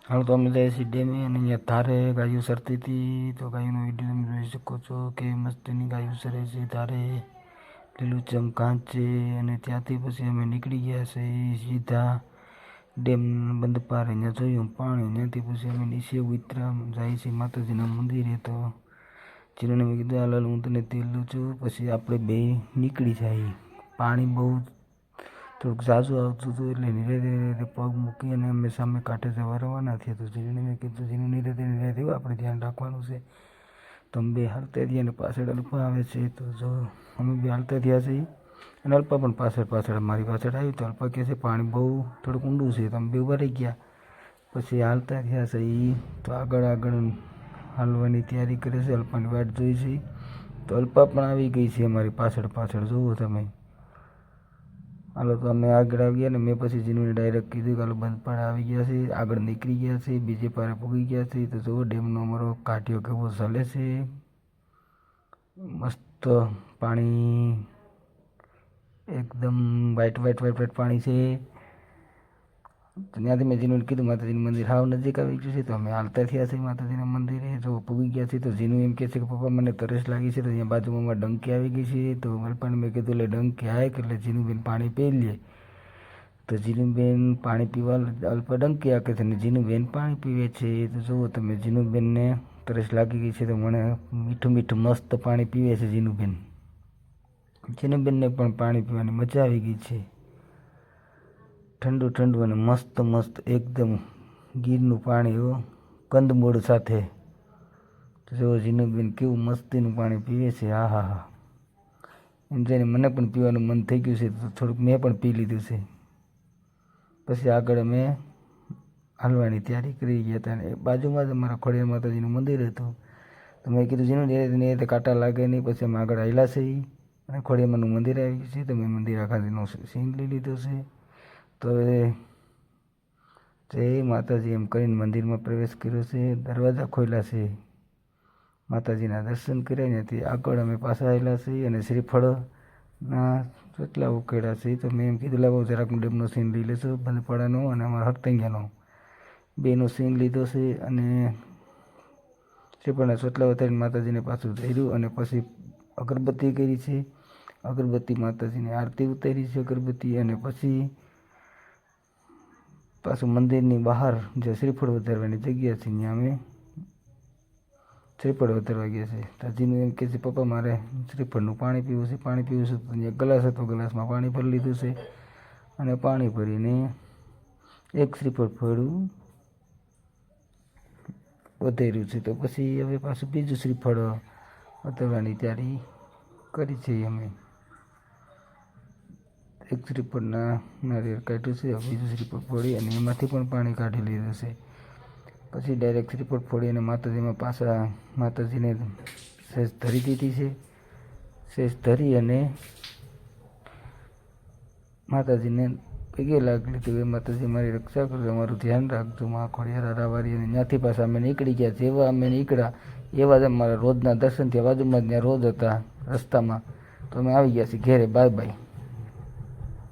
હાલ તો અમે જઈએ છીએ ડેમે અને અહીંયા ધારે ગાયો સરતી હતી, તો ગાયોનો વિડીયો તમે જોઈ શકો છો કે મસ્તીની ગાયો સરે છે. ધારે લીલુંછમ ઘાસ છે અને ત્યાંથી પછી અમે નીકળી ગયા છે સીધા ડેમ બંધ પાર. અહીંયા જોયું પાણી, ત્યાંથી પછી અમે નીચે ઉતરા જાય છે માતાજીના મંદિરે. તો જીનોને મેં કીધું હાલ હું તને તેલું છું, પછી આપણે બે નીકળી જાય. પાણી બહુ થોડુંક ઝાઝું આવતું હતું એટલે ધીરે ધીરે પગ મૂકી અને અમે સામે કાંઠે જવા રવાના થયા. તો જીનોને મેં કીધું જીનું ધીરે ધીરે આપણે ધ્યાન રાખવાનું છે. તો અમે બે હાલતા થયા અને પાછળ અલ્પા આવે છે. તો જો અમે બે હાલતા થયા છીએ અને અલ્પા પણ પાછળ મારી પાછળ આવી. તો અલ્પા કહે છે પાણી બહુ થોડુંક ઊંડું છે. તો અમે બે ઊભા રહી ગયા, પછી હાલતા થયા છે. તો આગળ હાલવાની તૈયારી કરે છે, અલ્પાની વાટ જોઈ છે. તો અલ્પા પણ આવી ગઈ છે અમારી પાછળ જુઓ તમે. હાલો તો અમે આગળ આવી ગયા ને મેં પછી જીનુને ડાયરેક્ટ કીધું કે હાલો બંધ પાડે આવી ગયા છે, આગળ નીકળી ગયા છે, બીજે પારે પૂગી ગયા છે. તો જુઓ ડેમનો અમારો કાંઠિયો કેવો ચાલે છે, મસ્ત પાણી, એકદમ વ્હાઈટ પાણી છે. તો ત્યાંથી મેં જીનુને કીધું માતાજીનું મંદિર હાવ નજીક આવી ગયું છે. તો અમે હાલતા થયા છીએ માતાજીના મંદિરે. જો પૂગી ગયા છે. તો જીનુ એમ કહે છે કે પપ્પા મને તરસ લાગી છે. તો અહીંયા બાજુમાં ડંકી આવી ગઈ છે. તો અલ્પાને મેં કીધું એટલે ડંકી હાય એટલે જીનુબેન પાણી પી લે. તો જીનુબેન પાણી પીવા અલ્પા ડંકી હાકે છે અને જીનુબેન પાણી પીવે છે. તો જુઓ તમે જીનુબેનને તરસ લાગી ગઈ છે. તો મને મીઠું મસ્ત પાણી પીવે છે જીનુબેન. જીનુબેનને પણ પાણી પીવાની મજા આવી ગઈ છે, ઠંડુ અને મસ્ત એકદમ ગીરનું પાણી હો, કંદમૂળ સાથે. તો જો જીનુબેન કેવું મસ્તીનું પાણી પીવે છે. હા એમ જઈને મને પણ પીવાનું મન થઈ ગયું છે. તો થોડુંક મેં પણ પી લીધું છે. પછી આગળ અમે હાલવાની તૈયારી કરી ગયા હતા અને બાજુમાં જ અમારા ખોડિયાર માતાજીનું મંદિર હતું. તો મેં કીધું જીનું ધીરે કાંટા લાગે નહીં. પછી અમે આગળ હાલ્યા છીએ અને ખોડિયારમાંનું મંદિર આવી ગયું છે. તો મેં મંદિર આખાનો સીન લઈ લીધો છે. તો હવે જય માતાજી એમ કરીને મંદિરમાં પ્રવેશ કર્યો છે. દરવાજા ખોલ્યા છે, માતાજીના દર્શન કર્યા. ત્યાંથી આગળ અમે પાછા આવેલા છીએ અને શ્રીફળના ચોટલા ઉકેળ્યા છે. તો મેં એમ કીધું લાવો જરાક ડેમનો સીન લઈ લેશું, બંધપાડાનો અને અમારા હરતંગિયાનો બેનો સીન લીધો છે. અને શ્રીફળના ચોટલા ઉતારીને માતાજીને પાછું ધર્યું અને પછી અગરબત્તી કરી છે. અગરબત્તી માતાજીની આરતી ઉતારી છે અગરબત્તી. અને પછી પાછું મંદિરની બહાર જે શ્રીફળ વધારવાની જગ્યા છે ત્યાં અમે શ્રીફળ વધારવા ગયા છે. તાજીનું એમ કહે છે પપ્પા મારે શ્રીફળનું પાણી પીવું છે. તો અહીંયા ગ્લાસ હતો, ગ્લાસમાં પાણી ભરી લીધું છે અને પાણી ભરીને એક શ્રીફળ ફોડ્યું વધાર્યું છે. તો પછી હવે પાછું બીજું શ્રીફળ વધારવાની તૈયારી કરી છે અમે. એક શ્રીફળના નારિયેળ કાઢ્યું છે, બીજું શ્રીફળ ફોડી અને એમાંથી પણ પાણી કાઢી લીધું છે. પછી ડાયરેક્ટ શ્રીફળ ફોડી અને માતાજીમાં પાછા માતાજીને સેજ ધરી દીધી છે. સેજ ધરી અને માતાજીને પગે લાગી લીધું. એ માતાજી મારી રક્ષા કરજો, અમારું ધ્યાન રાખજો માં ખોડિયાર રાવારી. અને ત્યાંથી પાછા અમે નીકળી ગયા. જેવા અમે નીકળ્યા એવા જ અમારા રોજના દર્શન થયા. બાજુમાં જ ત્યાં રોજ હતા રસ્તામાં. તો અમે આવી ગયા છીએ ઘેરે. બાય.